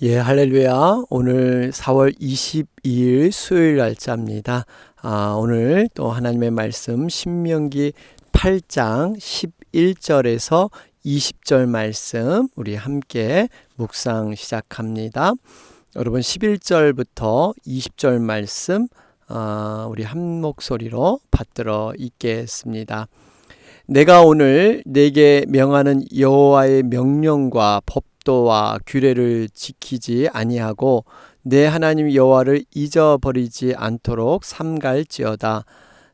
예, 할렐루야. 오늘 4월 22일 수요일 날짜입니다. 오늘 또 하나님의 말씀 신명기 8장 11절에서 20절 말씀 우리 함께 묵상 시작합니다. 여러분 11절부터 20절 말씀 우리 한 목소리로 받들어 읽겠습니다. 내가 오늘 네게 명하는 여호와의 명령과 법도와 규례를 지키지 아니하고 내 하나님 여호와를 잊어버리지 않도록 삼갈지어다.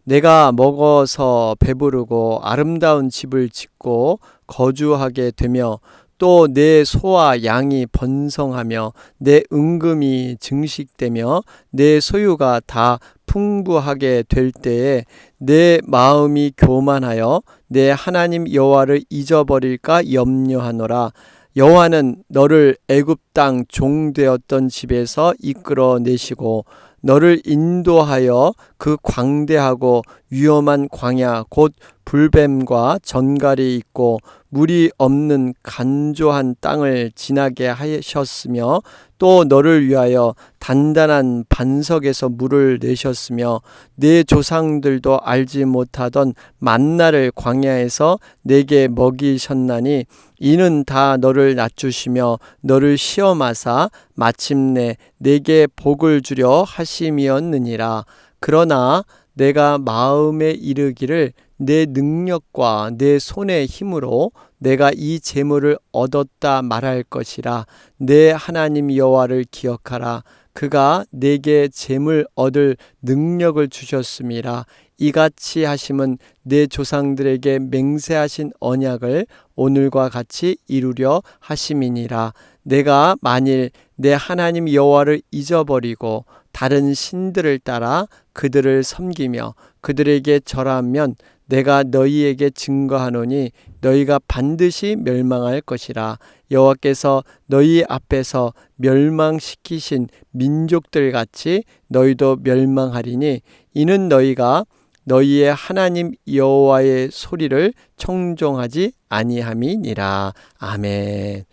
내가 먹어서 배부르고 아름다운 집을 짓고 거주하게 되며 또 내 소와 양이 번성하며 내 은금이 증식되며 내 소유가 다 풍부하게 될 때에 내 마음이 교만하여 내 하나님 여호와를 잊어버릴까 염려하노라. 여호와는 너를 애굽 땅 종되었던 집에서 이끌어내시고 너를 인도하여 그 광대하고 위험한 광야 곧 불뱀과 전갈이 있고 물이 없는 간조한 땅을 지나게 하셨으며 또 너를 위하여 단단한 반석에서 물을 내셨으며 네 조상들도 알지 못하던 만나를 광야에서 내게 먹이셨나니 이는 다 너를 낮추시며 너를 시험하사 마침내 내게 복을 주려 하심이었느니라. 그러나 내가 마음에 이르기를 내 능력과 내 손의 힘으로 내가 이 재물을 얻었다 말할 것이라. 내 하나님 여호와를 기억하라. 그가 내게 재물 얻을 능력을 주셨음이라. 이같이 하심은 내 조상들에게 맹세하신 언약을 오늘과 같이 이루려 하심이니라. 내가 만일 내 하나님 여호와를 잊어버리고 다른 신들을 따라 그들을 섬기며 그들에게 절하면 내가 너희에게 증거하노니 너희가 반드시 멸망할 것이라. 여호와께서 너희 앞에서 멸망시키신 민족들 같이 너희도 멸망하리니 이는 너희가 너희의 하나님 여호와의 소리를 청종하지 아니함이니라. 아멘.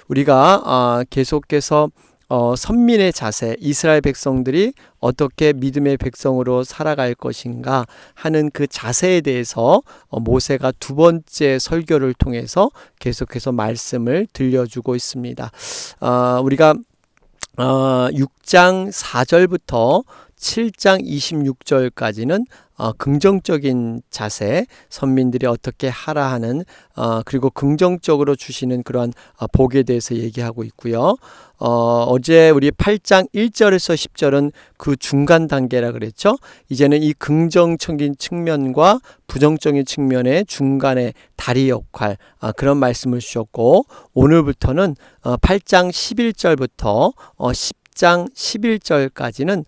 우리가 계속해서 선민의 자세, 이스라엘 백성들이 어떻게 믿음의 백성으로 살아갈 것인가 하는 그 자세에 대해서 모세가 두 번째 설교를 통해서 계속해서 말씀을 들려주고 있습니다. 우리가 6장 4절부터 7장 26절까지는 긍정적인 자세, 선민들이 어떻게 하라 하는 그리고 긍정적으로 주시는 그러한 복에 대해서 얘기하고 있고요. 어제 우리 8장 1절에서 10절은 그 중간 단계라 그랬죠. 이제는 이 긍정적인 측면과 부정적인 측면의 중간의 다리 역할 그런 말씀을 주셨고, 오늘부터는 8장 11절부터 10장 11절까지는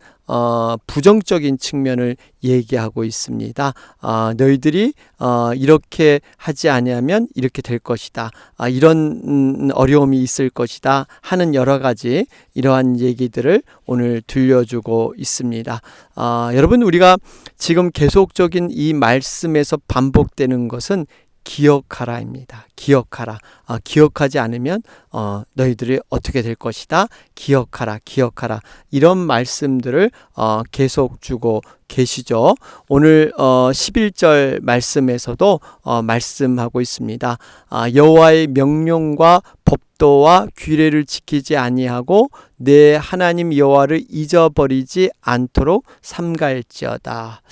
부정적인 측면을 얘기하고 있습니다. 너희들이 이렇게 하지 아니하면 이렇게 될 것이다. 이런 어려움이 있을 것이다 하는 여러 가지 이러한 얘기들을 오늘 들려주고 있습니다. 여러분, 우리가 지금 계속적인 이 말씀에서 반복되는 것은 기억하라입니다. 기억하라. 기억하지 않으면 너희들이 어떻게 될 것이다. 기억하라. 기억하라. 이런 말씀들을 계속 주고 계시죠. 오늘 11절 말씀에서도 말씀하고 있습니다. 여호와의 명령과 법도와 규례를 지키지 아니하고 내 하나님 여호와를 잊어버리지 않도록 삼갈지어다.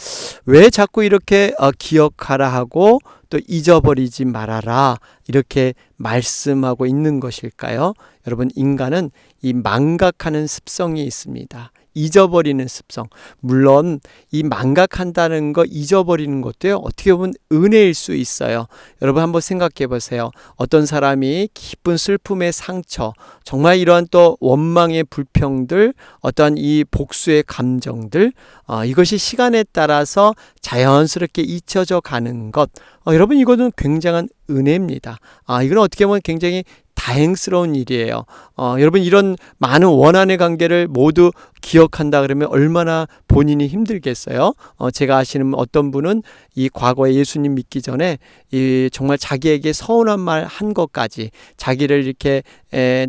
왜 자꾸 이렇게 기억하라 하고 또 잊어버리지 말아라 이렇게 말씀하고 있는 것일까요? 여러분, 인간은 이 망각하는 습성이 있습니다. 잊어버리는 습성. 물론 이 망각한다는 거, 잊어버리는 것도요, 어떻게 보면 은혜일 수 있어요. 여러분 한번 생각해 보세요. 어떤 사람이 깊은 슬픔의 상처, 정말 이러한 또 원망의 불평들, 어떠한 이 복수의 감정들, 이것이 시간에 따라서 자연스럽게 잊혀져 가는 것, 여러분 이거는 굉장한 은혜입니다. 이건 어떻게 보면 굉장히 다행스러운 일이에요. 여러분, 이런 많은 원한의 관계를 모두 기억한다 그러면 얼마나 본인이 힘들겠어요. 제가 아시는 어떤 분은 이 과거에 예수님 믿기 전에 이 정말 자기에게 서운한 말 한 것까지 자기를 이렇게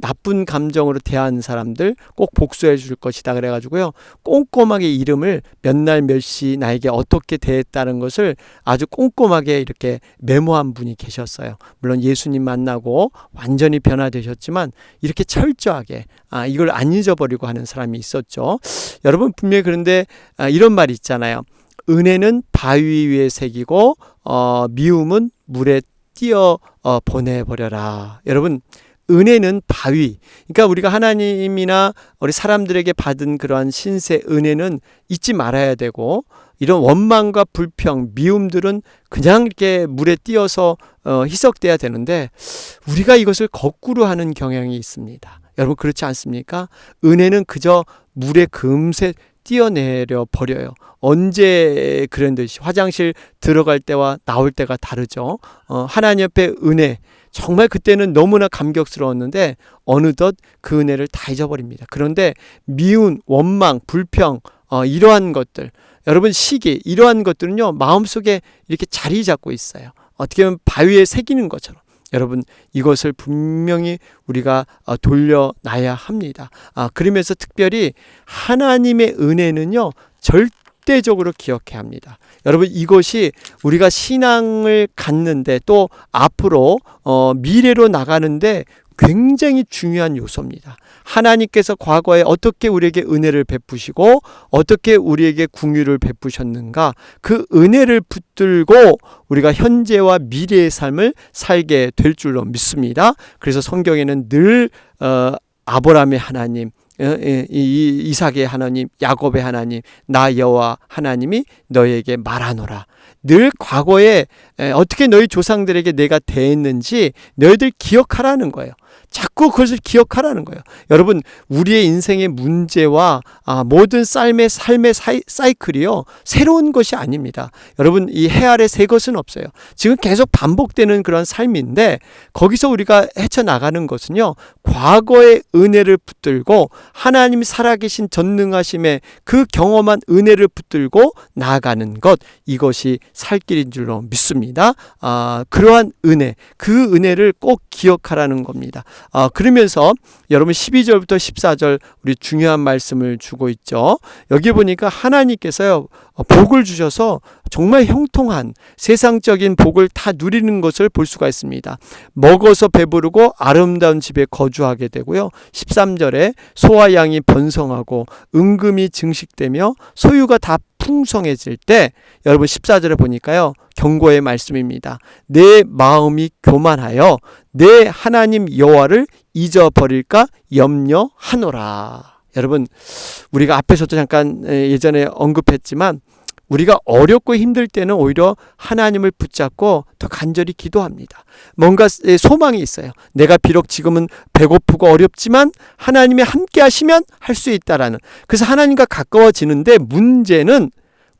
나쁜 감정으로 대하는 사람들 꼭 복수해 줄 것이다 그래가지고요, 꼼꼼하게 이름을 몇 날 몇 시 나에게 어떻게 대했다는 것을 아주 꼼꼼하게 이렇게 메모한 분이 계셨어요. 물론 예수님 만나고 완전히 변화되셨지만 이렇게 철저하게 이걸 안 잊어버리고 하는 사람이 있었죠. 여러분, 분명히 그런데 이런 말이 있잖아요. 은혜는 바위 위에 새기고 미움은 물에 띄어 보내버려라. 여러분, 은혜는 바위, 그러니까 우리가 하나님이나 우리 사람들에게 받은 그러한 신세 은혜는 잊지 말아야 되고, 이런 원망과 불평, 미움들은 그냥 이렇게 물에 띄어서 희석돼야 되는데 우리가 이것을 거꾸로 하는 경향이 있습니다. 여러분, 그렇지 않습니까? 은혜는 그저 물에 금세 띄어내려 버려요. 언제 그런 듯이 화장실 들어갈 때와 나올 때가 다르죠. 하나님 앞에 은혜, 정말 그때는 너무나 감격스러웠는데 어느덧 그 은혜를 다 잊어버립니다. 그런데 미운, 원망, 불평, 이러한 것들, 여러분, 시기, 이러한 것들은요 마음속에 이렇게 자리 잡고 있어요. 어떻게 보면 바위에 새기는 것처럼. 여러분, 이것을 분명히 우리가 돌려놔야 합니다. 그러면서 특별히 하나님의 은혜는요 절대적으로 기억해야 합니다. 여러분, 이것이 우리가 신앙을 갖는데 또 앞으로 미래로 나가는데 굉장히 중요한 요소입니다. 하나님께서 과거에 어떻게 우리에게 은혜를 베푸시고 어떻게 우리에게 긍휼을 베푸셨는가, 그 은혜를 붙들고 우리가 현재와 미래의 삶을 살게 될 줄로 믿습니다. 그래서 성경에는 늘 아브라함의 하나님, 이삭의 하나님, 야곱의 하나님, 나 여호와 하나님이 너에게 말하노라. 늘 과거에 어떻게 너희 조상들에게 내가 대했는지 너희들 기억하라는 거예요. 자꾸 그것을 기억하라는 거예요. 여러분, 우리의 인생의 문제와 모든 삶의 사이클이요 새로운 것이 아닙니다. 여러분, 이 해 아래 새 것은 없어요. 지금 계속 반복되는 그런 삶인데 거기서 우리가 헤쳐나가는 것은요, 과거의 은혜를 붙들고 하나님이 살아계신 전능하심의 그 경험한 은혜를 붙들고 나아가는 것, 이것이 살 길인 줄로 믿습니다. 그러한 은혜, 그 은혜를 꼭 기억하라는 겁니다. 그러면서 여러분 12절부터 14절 우리 중요한 말씀을 주고 있죠. 여기 보니까 하나님께서요 복을 주셔서 정말 형통한 세상적인 복을 다 누리는 것을 볼 수가 있습니다. 먹어서 배부르고 아름다운 집에 거주하게 되고요. 13절에 소와 양이 번성하고 은금이 증식되며 소유가 다 풍성해질 때, 여러분 14절에 보니까요 경고의 말씀입니다. 내 마음이 교만하여 내 하나님 여호와를 잊어버릴까 염려하노라. 여러분, 우리가 앞에서도 잠깐 예전에 언급했지만 우리가 어렵고 힘들 때는 오히려 하나님을 붙잡고 더 간절히 기도합니다. 뭔가 소망이 있어요. 내가 비록 지금은 배고프고 어렵지만 하나님이 함께 하시면 할 수 있다라는. 그래서 하나님과 가까워지는데 문제는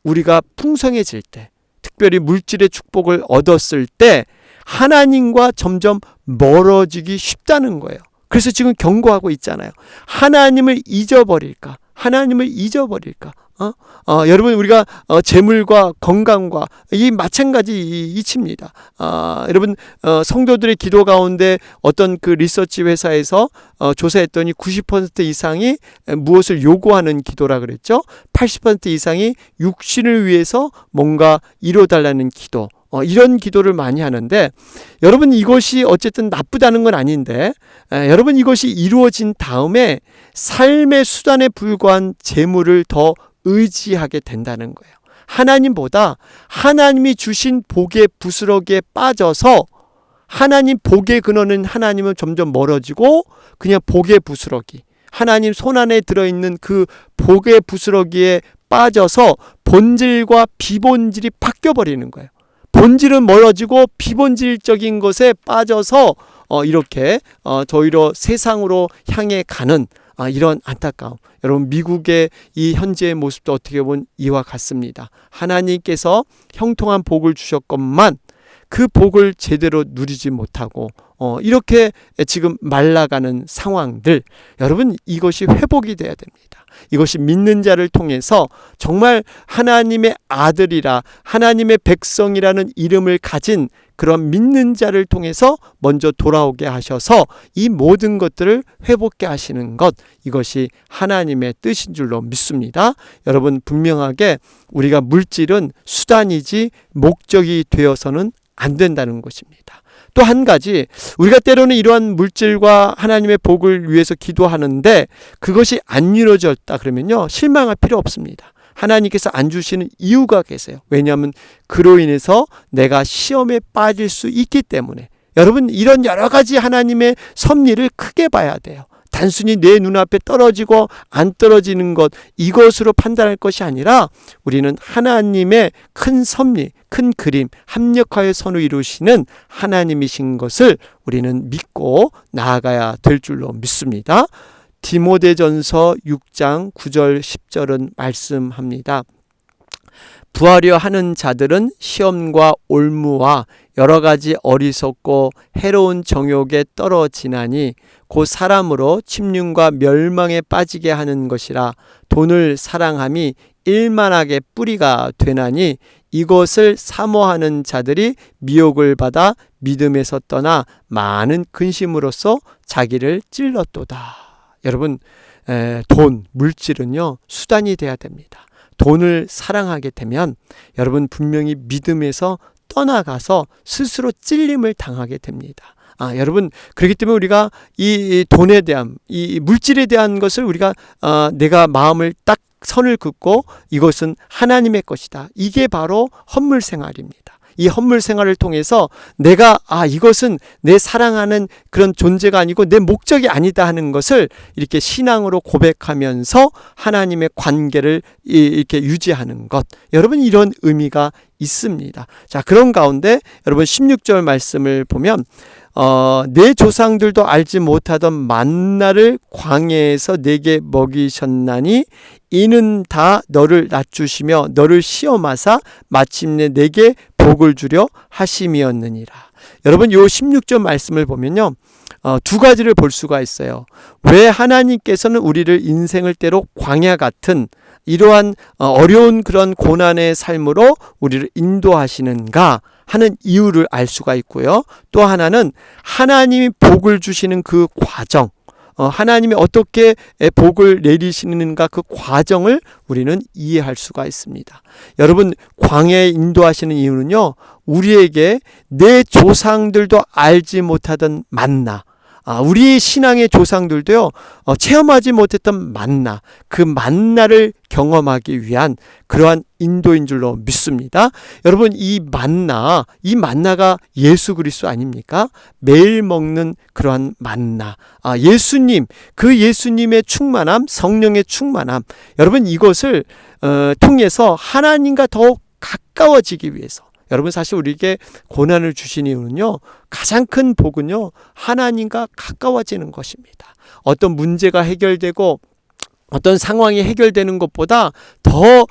우리가 풍성해질 때, 특별히 물질의 축복을 얻었을 때 하나님과 점점 멀어지기 쉽다는 거예요. 그래서 지금 경고하고 있잖아요. 하나님을 잊어버릴까? 하나님을 잊어버릴까? 여러분, 우리가 재물과 건강과 이 마찬가지 이치입니다. 여러분, 성도들의 기도 가운데 어떤 그 리서치 회사에서 조사했더니 90% 이상이 무엇을 요구하는 기도라 그랬죠. 80% 이상이 육신을 위해서 뭔가 이뤄달라는 기도, 이런 기도를 많이 하는데, 여러분, 이것이 어쨌든 나쁘다는 건 아닌데, 여러분, 이것이 이루어진 다음에 삶의 수단에 불과한 재물을 더 의지하게 된다는 거예요. 하나님보다 하나님이 주신 복의 부스러기에 빠져서 하나님 복의 근원은 하나님은 점점 멀어지고 그냥 복의 부스러기, 하나님 손안에 들어있는 그 복의 부스러기에 빠져서 본질과 비본질이 바뀌어버리는 거예요. 본질은 멀어지고 비본질적인 것에 빠져서 이렇게 저희로 세상으로 향해 가는 이런 안타까움. 여러분, 미국의 이 현재의 모습도 어떻게 보면 이와 같습니다. 하나님께서 형통한 복을 주셨건만 그 복을 제대로 누리지 못하고 이렇게 지금 말라가는 상황들, 여러분, 이것이 회복이 돼야 됩니다. 이것이 믿는 자를 통해서 정말 하나님의 아들이라 하나님의 백성이라는 이름을 가진 그런 믿는 자를 통해서 먼저 돌아오게 하셔서 이 모든 것들을 회복케 하시는 것, 이것이 하나님의 뜻인 줄로 믿습니다. 여러분, 분명하게 우리가 물질은 수단이지 목적이 되어서는 안 된다는 것입니다. 또 한 가지, 우리가 때로는 이러한 물질과 하나님의 복을 위해서 기도하는데 그것이 안 이루어졌다 그러면요, 실망할 필요 없습니다. 하나님께서 안 주시는 이유가 계세요. 왜냐하면 그로 인해서 내가 시험에 빠질 수 있기 때문에. 여러분, 이런 여러 가지 하나님의 섭리를 크게 봐야 돼요. 단순히 내 눈앞에 떨어지고 안 떨어지는 것, 이것으로 판단할 것이 아니라 우리는 하나님의 큰 섭리, 큰 그림, 합력하여 선을 이루시는 하나님이신 것을 우리는 믿고 나아가야 될 줄로 믿습니다. 디모데전서 6장 9절 10절은 말씀합니다. 부하려 하는 자들은 시험과 올무와 여러 가지 어리석고 해로운 정욕에 떨어지나니 곧 사람으로 침륜과 멸망에 빠지게 하는 것이라. 돈을 사랑함이 일만하게 뿌리가 되나니 이것을 사모하는 자들이 미혹을 받아 믿음에서 떠나 많은 근심으로써 자기를 찔렀도다. 여러분, 돈, 물질은요, 수단이 돼야 됩니다. 돈을 사랑하게 되면 여러분 분명히 믿음에서 떠나가서 스스로 찔림을 당하게 됩니다. 여러분, 그렇기 때문에 우리가 이 돈에 대한, 이 물질에 대한 것을 우리가 내가 마음을 딱 선을 긋고 이것은 하나님의 것이다. 이게 바로 헌물 생활입니다. 이 헌물 생활을 통해서 내가 이것은 내 사랑하는 그런 존재가 아니고 내 목적이 아니다 하는 것을 이렇게 신앙으로 고백하면서 하나님의 관계를 이렇게 유지하는 것, 여러분, 이런 의미가 있습니다. 자, 그런 가운데 여러분 16절 말씀을 보면 내 조상들도 알지 못하던 만나를 광야에서 내게 먹이셨나니 이는 다 너를 낮추시며 너를 시험하사 마침내 내게 복을 주려 하심이었느니라. 여러분, 요 16절 말씀을 보면요, 두 가지를 볼 수가 있어요. 왜 하나님께서는 우리를 인생을 때로 광야 같은 이러한 어려운 그런 고난의 삶으로 우리를 인도하시는가 하는 이유를 알 수가 있고요. 또 하나는 하나님이 복을 주시는 그 과정, 하나님이 어떻게 복을 내리시는가 그 과정을 우리는 이해할 수가 있습니다. 여러분, 광야에 인도하시는 이유는요, 우리에게 내 조상들도 알지 못하던 만나, 우리 신앙의 조상들도요, 체험하지 못했던 만나, 그 만나를 경험하기 위한 그러한 인도인 줄로 믿습니다. 여러분, 이 만나가 예수 그리스도 아닙니까? 매일 먹는 그러한 만나, 예수님, 그 예수님의 충만함, 성령의 충만함, 여러분, 이것을 통해서 하나님과 더욱 가까워지기 위해서, 여러분, 사실 우리에게 고난을 주신 이유는요, 가장 큰 복은요, 하나님과 가까워지는 것입니다. 어떤 문제가 해결되고 어떤 상황이 해결되는 것보다 더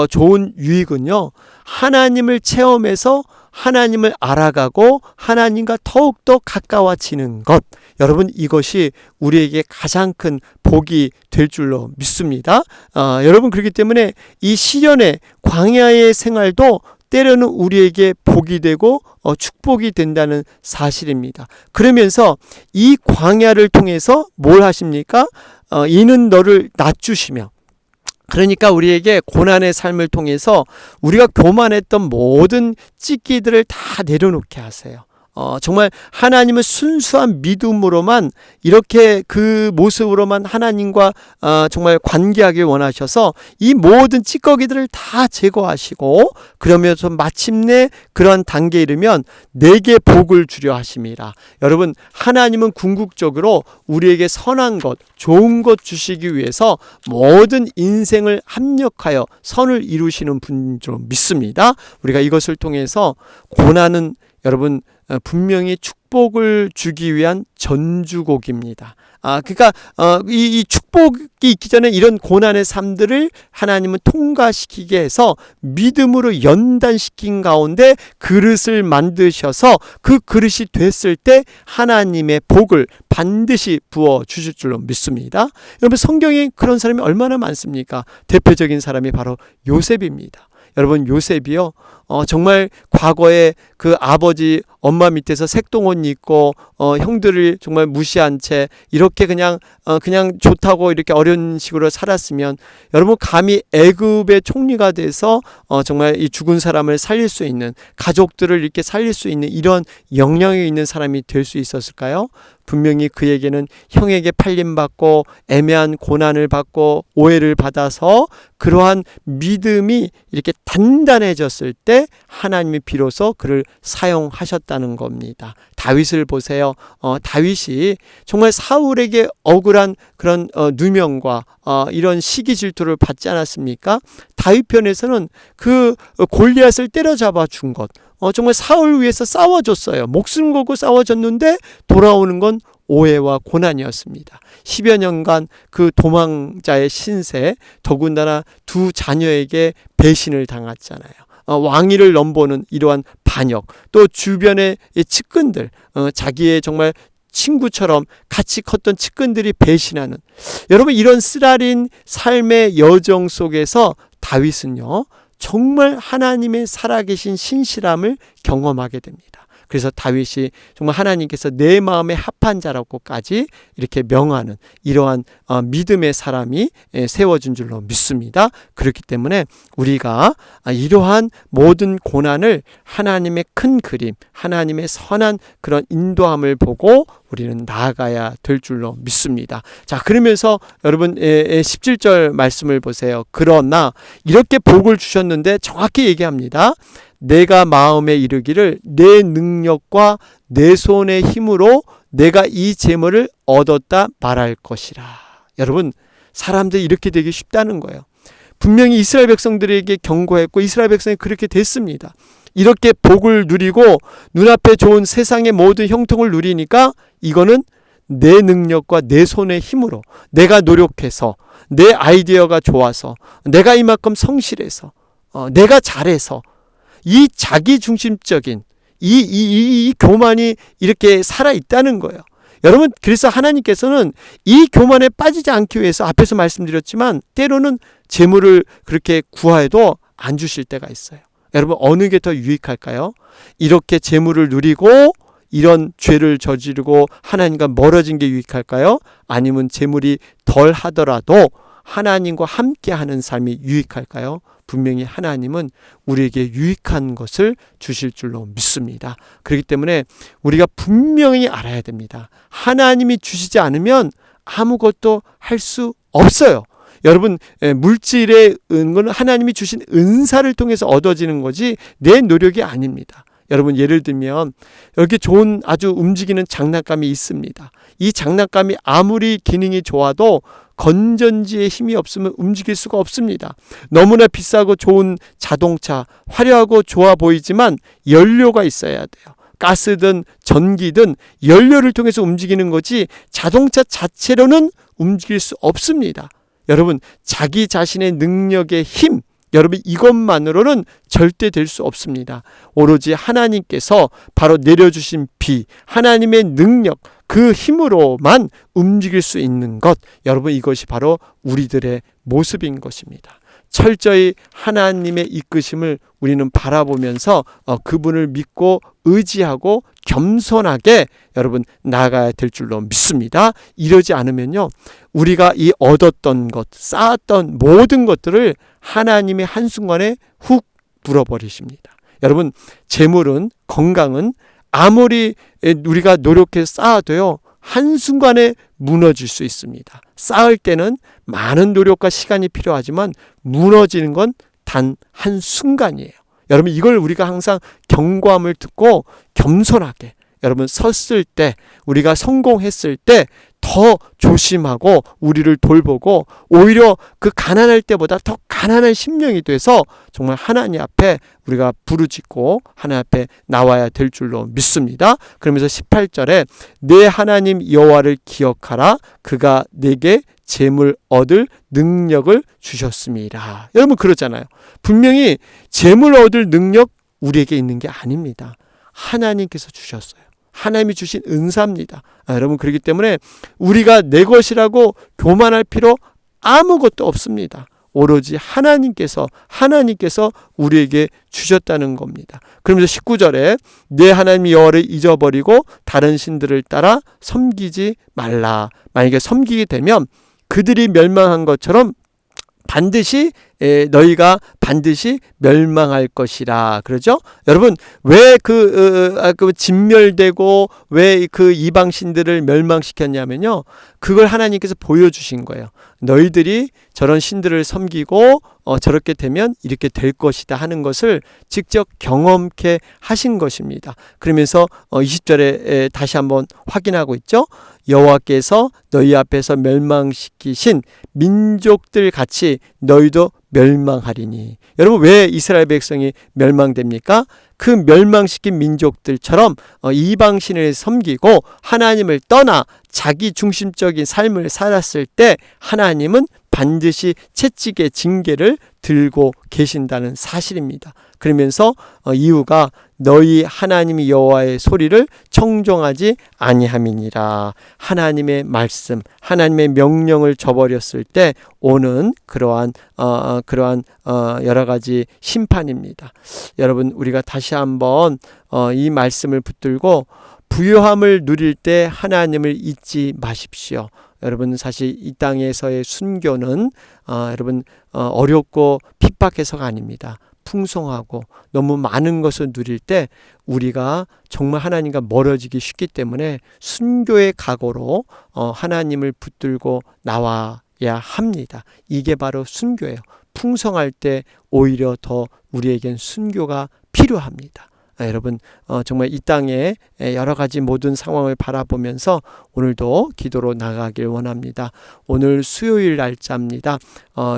좋은 유익은요, 하나님을 체험해서 하나님을 알아가고 하나님과 더욱더 가까워지는 것, 여러분, 이것이 우리에게 가장 큰 복이 될 줄로 믿습니다. 여러분, 그렇기 때문에 이 시련의 광야의 생활도 때로는 우리에게 복이 되고 축복이 된다는 사실입니다. 그러면서 이 광야를 통해서 뭘 하십니까? 이는 너를 낮추시며, 그러니까 우리에게 고난의 삶을 통해서 우리가 교만했던 모든 찢기들을 다 내려놓게 하세요. 정말 하나님을 순수한 믿음으로만, 이렇게 그 모습으로만 하나님과 정말 관계하길 원하셔서 이 모든 찌꺼기들을 다 제거하시고, 그러면서 마침내 그런 단계에 이르면 내게 복을 주려 하심이라. 여러분, 하나님은 궁극적으로 우리에게 선한 것, 좋은 것 주시기 위해서 모든 인생을 합력하여 선을 이루시는 분으로 믿습니다. 우리가 이것을 통해서 고난은 여러분 분명히 축복을 주기 위한 전주곡입니다. 그러니까 이 축복이 있기 전에 이런 고난의 삶들을 하나님은 통과시키게 해서 믿음으로 연단시킨 가운데 그릇을 만드셔서 그 그릇이 됐을 때 하나님의 복을 반드시 부어 주실 줄로 믿습니다. 여러분 성경에 그런 사람이 얼마나 많습니까? 대표적인 사람이 바로 요셉입니다. 여러분 요셉이요 정말 과거에 그 아버지 엄마 밑에서 색동옷 입고 형들을 정말 무시한 채 이렇게 그냥 좋다고 이렇게 어려운 식으로 살았으면 여러분 감히 애굽의 총리가 돼서 정말 이 죽은 사람을 살릴 수 있는 가족들을 이렇게 살릴 수 있는 이런 역량이 있는 사람이 될 수 있었을까요? 분명히 그에게는 형에게 팔림받고 애매한 고난을 받고 오해를 받아서 그러한 믿음이 이렇게 단단해졌을 때 하나님이 비로소 그를 사용하셨다는 겁니다. 다윗을 보세요. 다윗이 정말 사울에게 억울한 그런 누명과 이런 시기 질투를 받지 않았습니까? 다윗 편에서는 그 골리앗을 때려잡아 준 것, 정말 사울 위해서 싸워줬어요. 목숨 걸고 싸워줬는데 돌아오는 건 오해와 고난이었습니다. 10여 년간 그 도망자의 신세, 더군다나 두 자녀에게 배신을 당했잖아요. 왕위를 넘보는 이러한 반역, 또 주변의 측근들, 자기의 정말 친구처럼 같이 컸던 측근들이 배신하는, 여러분 이런 쓰라린 삶의 여정 속에서 다윗은요 정말 하나님의 살아계신 신실함을 경험하게 됩니다. 그래서 다윗이 정말 하나님께서 내 마음에 합한 자라고까지 이렇게 명하는 이러한 믿음의 사람이 세워준 줄로 믿습니다. 그렇기 때문에 우리가 이러한 모든 고난을 하나님의 큰 그림, 하나님의 선한 그런 인도함을 보고 우리는 나아가야 될 줄로 믿습니다. 자, 그러면서 여러분 17절 말씀을 보세요. 그러나 이렇게 복을 주셨는데 정확히 얘기합니다. 내가 마음에 이르기를 내 능력과 내 손의 힘으로 내가 이 재물을 얻었다 말할 것이라. 여러분 사람들이 이렇게 되기 쉽다는 거예요. 분명히 이스라엘 백성들에게 경고했고 이스라엘 백성이 그렇게 됐습니다. 이렇게 복을 누리고 눈앞에 좋은 세상의 모든 형통을 누리니까 이거는 내 능력과 내 손의 힘으로 내가 노력해서 내 아이디어가 좋아서 내가 이만큼 성실해서 내가 잘해서 이 자기중심적인 이 교만이 이렇게 살아있다는 거예요. 여러분 그래서 하나님께서는 이 교만에 빠지지 않기 위해서 앞에서 말씀드렸지만 때로는 재물을 그렇게 구하여도 안 주실 때가 있어요. 여러분 어느 게 더 유익할까요? 이렇게 재물을 누리고 이런 죄를 저지르고 하나님과 멀어진 게 유익할까요? 아니면 재물이 덜 하더라도 하나님과 함께하는 삶이 유익할까요? 분명히 하나님은 우리에게 유익한 것을 주실 줄로 믿습니다. 그렇기 때문에 우리가 분명히 알아야 됩니다. 하나님이 주시지 않으면 아무것도 할 수 없어요. 여러분 물질의 건 하나님이 주신 은사를 통해서 얻어지는 거지 내 노력이 아닙니다. 여러분 예를 들면 여기 좋은 아주 움직이는 장난감이 있습니다. 이 장난감이 아무리 기능이 좋아도 건전지에 힘이 없으면 움직일 수가 없습니다. 너무나 비싸고 좋은 자동차, 화려하고 좋아 보이지만 연료가 있어야 돼요. 가스든 전기든 연료를 통해서 움직이는 거지 자동차 자체로는 움직일 수 없습니다. 여러분 자기 자신의 능력의 힘, 여러분 이것만으로는 절대 될 수 없습니다. 오로지 하나님께서 바로 내려주신 비, 하나님의 능력, 그 힘으로만 움직일 수 있는 것, 여러분 이것이 바로 우리들의 모습인 것입니다. 철저히 하나님의 이끄심을 우리는 바라보면서 그분을 믿고 의지하고 겸손하게 여러분 나아가야 될 줄로 믿습니다. 이러지 않으면요 우리가 이 얻었던 것, 쌓았던 모든 것들을 하나님의 한순간에 훅 불어버리십니다. 여러분 재물은, 건강은 아무리 우리가 노력해서 쌓아도요 한순간에 무너질 수 있습니다. 쌓을 때는 많은 노력과 시간이 필요하지만 무너지는 건 단 한순간이에요. 여러분 이걸 우리가 항상 경고함을 듣고 겸손하게 여러분 섰을 때, 우리가 성공했을 때 더 조심하고 우리를 돌보고 오히려 그 가난할 때보다 더 가난한 심령이 돼서 정말 하나님 앞에 우리가 부르짖고 하나님 앞에 나와야 될 줄로 믿습니다. 그러면서 18절에 내 하나님 여호와를 기억하라. 그가 내게 재물 얻을 능력을 주셨습니다. 여러분 그러잖아요. 분명히 재물 얻을 능력 우리에게 있는 게 아닙니다. 하나님께서 주셨어요. 하나님이 주신 은사입니다. 여러분 그렇기 때문에 우리가 내 것이라고 교만할 필요 아무것도 없습니다. 오로지 하나님께서 우리에게 주셨다는 겁니다. 그러면서 19절에 내 하나님 여호와를 잊어버리고 다른 신들을 따라 섬기지 말라. 만약에 섬기게 되면 그들이 멸망한 것처럼 너희가 반드시 멸망할 것이라. 그러죠? 여러분, 왜 진멸되고 왜 그 이방신들을 멸망시켰냐면요. 그걸 하나님께서 보여주신 거예요. 너희들이 저런 신들을 섬기고 저렇게 되면 이렇게 될 것이다 하는 것을 직접 경험케 하신 것입니다. 그러면서 20절에 다시 한번 확인하고 있죠. 여호와께서 너희 앞에서 멸망시키신 민족들 같이 너희도 멸망하리니. 여러분 왜 이스라엘 백성이 멸망됩니까? 그 멸망시킨 민족들처럼 이방신을 섬기고 하나님을 떠나 자기 중심적인 삶을 살았을 때 하나님은 반드시 채찍의 징계를 들고 계신다는 사실입니다. 그러면서 이유가 너희 하나님 여호와의 소리를 청종하지 아니함이니라. 하나님의 말씀, 하나님의 명령을 저버렸을 때 오는 그러한 여러 가지 심판입니다. 여러분 우리가 다시 한번 이 말씀을 붙들고 부요함을 누릴 때 하나님을 잊지 마십시오. 여러분 사실 이 땅에서의 순교는 여러분 어렵고 핍박해서가 아닙니다. 풍성하고 너무 많은 것을 누릴 때 우리가 정말 하나님과 멀어지기 쉽기 때문에 순교의 각오로 하나님을 붙들고 나와야 합니다. 이게 바로 순교예요. 풍성할 때 오히려 더 우리에겐 순교가 필요합니다. 여러분 정말 이 땅에 여러 가지 모든 상황을 바라보면서 오늘도 기도로 나가길 원합니다. 오늘 수요일 날짜입니다.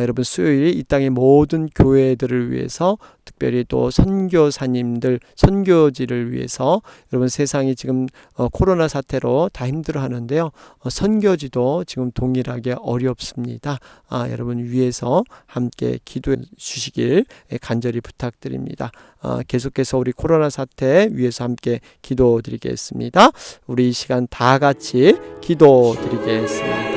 여러분 수요일 이 땅의 모든 교회들을 위해서 특별히 또 선교사님들, 선교지를 위해서 여러분 세상이 지금 코로나 사태로 다 힘들어하는데요. 선교지도 지금 동일하게 어렵습니다. 여러분 위해서 함께 기도해 주시길 간절히 부탁드립니다. 계속해서 우리 코로나 사태 위해서 함께 기도드리겠습니다. 우리 이 시간 다 같이 기도드리겠습니다.